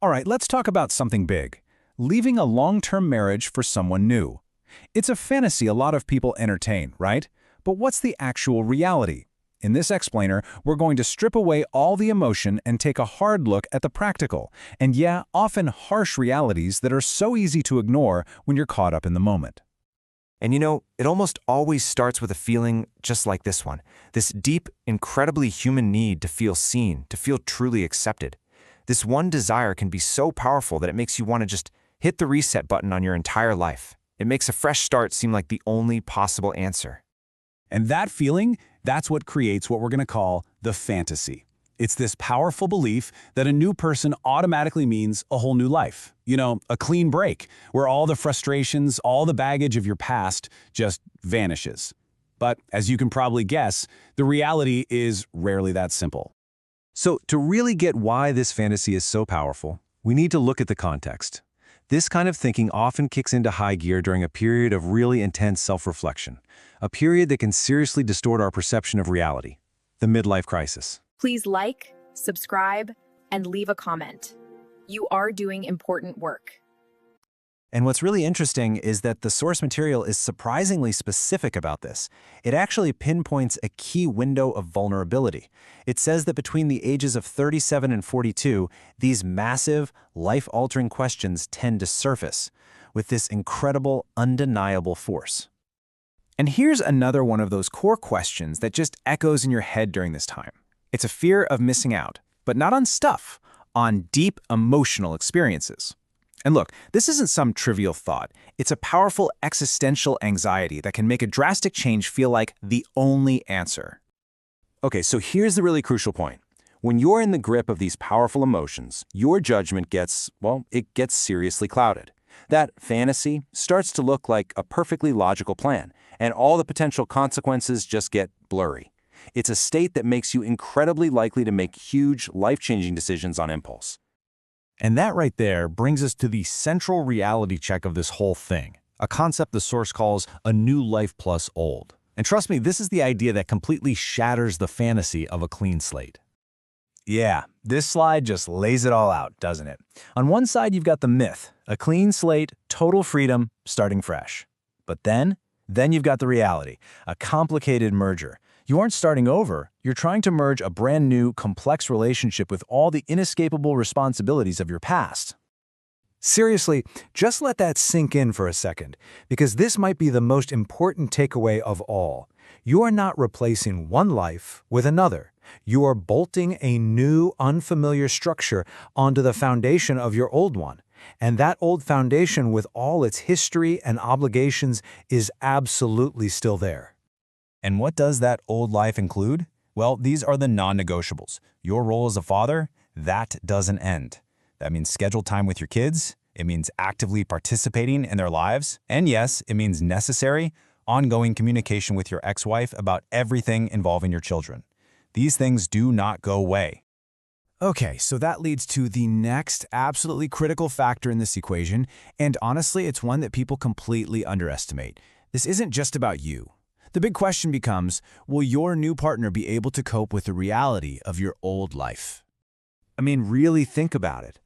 All right, let's talk about something big. Leaving a long-term marriage for someone new. It's a fantasy a lot of people entertain, right? But what's the actual reality? In this explainer, we're going to strip away all the emotion and take a hard look at the practical, and yeah, often harsh realities that are so easy to ignore when you're caught up in the moment. And you know, it almost always starts with a feeling just like this one. This deep, incredibly human need to feel seen, to feel truly accepted. This one desire can be so powerful that it makes you want to just hit the reset button on your entire life. It makes a fresh start seem like the only possible answer. And that feeling, that's what creates what we're going to call the fantasy. It's this powerful belief that a new person automatically means a whole new life. You know, a clean break, where all the frustrations, all the baggage of your past just vanishes. But as you can probably guess, the reality is rarely that simple. So to really get why this fantasy is so powerful, we need to look at the context. This kind of thinking often kicks into high gear during a period of really intense self-reflection, a period that can seriously distort our perception of reality, the midlife crisis. Please like, subscribe, and leave a comment. You are doing important work. And what's really interesting is that the source material is surprisingly specific about this. It actually pinpoints a key window of vulnerability. It says that between the ages of 37 and 42, these massive, life-altering questions tend to surface with this incredible, undeniable force. And here's another one of those core questions that just echoes in your head during this time. It's a fear of missing out, but not on stuff, on deep emotional experiences. And look, this isn't some trivial thought. It's a powerful existential anxiety that can make a drastic change feel like the only answer. Okay, so here's the really crucial point. When you're in the grip of these powerful emotions, your judgment gets seriously clouded. That fantasy starts to look like a perfectly logical plan, and all the potential consequences just get blurry. It's a state that makes you incredibly likely to make huge, life-changing decisions on impulse. And that right there brings us to the central reality check of this whole thing, a concept the source calls a new life plus old. And trust me, this is the idea that completely shatters the fantasy of a clean slate. Yeah, this slide just lays it all out, doesn't it? On one side, you've got the myth, a clean slate, total freedom, starting fresh. But then you've got the reality, a complicated merger. You aren't starting over, you're trying to merge a brand new, complex relationship with all the inescapable responsibilities of your past. Seriously, just let that sink in for a second, because this might be the most important takeaway of all. You are not replacing one life with another. You are bolting a new, unfamiliar structure onto the foundation of your old one. And that old foundation, with all its history and obligations, is absolutely still there. And what does that old life include? Well, these are the non-negotiables. Your role as a father, that doesn't end. That means scheduled time with your kids. It means actively participating in their lives. And yes, it means necessary, ongoing communication with your ex-wife about everything involving your children. These things do not go away. Okay, so that leads to the next absolutely critical factor in this equation, and honestly, it's one that people completely underestimate. This isn't just about you. The big question becomes, will your new partner be able to cope with the reality of your old life? I mean, really think about it.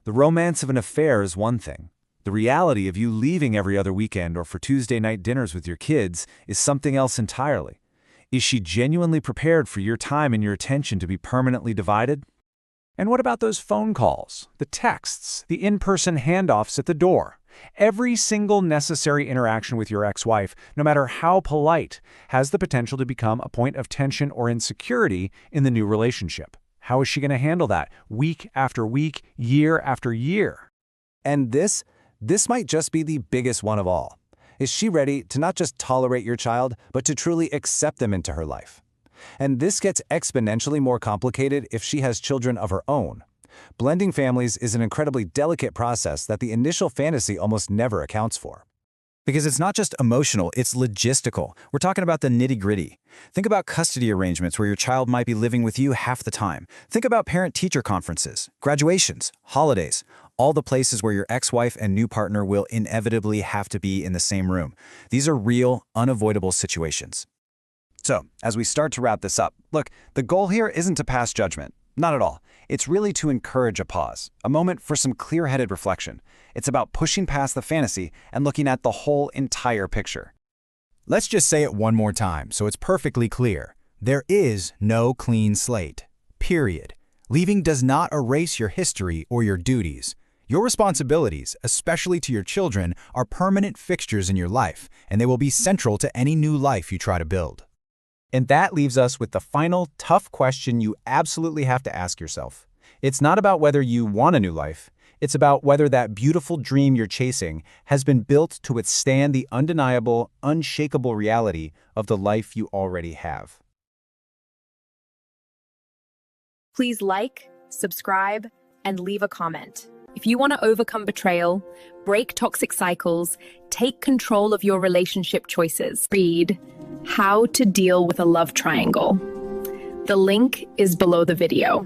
The romance of an affair is one thing. The reality of you leaving every other weekend or for Tuesday night dinners with your kids is something else entirely. Is she genuinely prepared for your time and your attention to be permanently divided? And what about those phone calls, the texts, the in-person handoffs at the door? Every single necessary interaction with your ex-wife, no matter how polite, has the potential to become a point of tension or insecurity in the new relationship. How is she going to handle that week after week, year after year? And this might just be the biggest one of all. Is she ready to not just tolerate your child, but to truly accept them into her life? And this gets exponentially more complicated if she has children of her own. Blending families is an incredibly delicate process that the initial fantasy almost never accounts for. Because it's not just emotional, it's logistical. We're talking about the nitty-gritty. Think about custody arrangements where your child might be living with you half the time. Think about parent-teacher conferences, graduations, holidays, all the places where your ex-wife and new partner will inevitably have to be in the same room. These are real, unavoidable situations. So, as we start to wrap this up, look, the goal here isn't to pass judgment. Not at all. It's really to encourage a pause, a moment for some clear-headed reflection. It's about pushing past the fantasy and looking at the whole entire picture. Let's just say it one more time so it's perfectly clear. There is no clean slate. Period. Leaving does not erase your history or your duties. Your responsibilities, especially to your children, are permanent fixtures in your life, and they will be central to any new life you try to build. And that leaves us with the final, tough question you absolutely have to ask yourself. It's not about whether you want a new life. It's about whether that beautiful dream you're chasing has been built to withstand the undeniable, unshakable reality of the life you already have. Please like, subscribe, and leave a comment. If you want to overcome betrayal, break toxic cycles, take control of your relationship choices, read How to Deal with a Love Triangle. The link is below the video.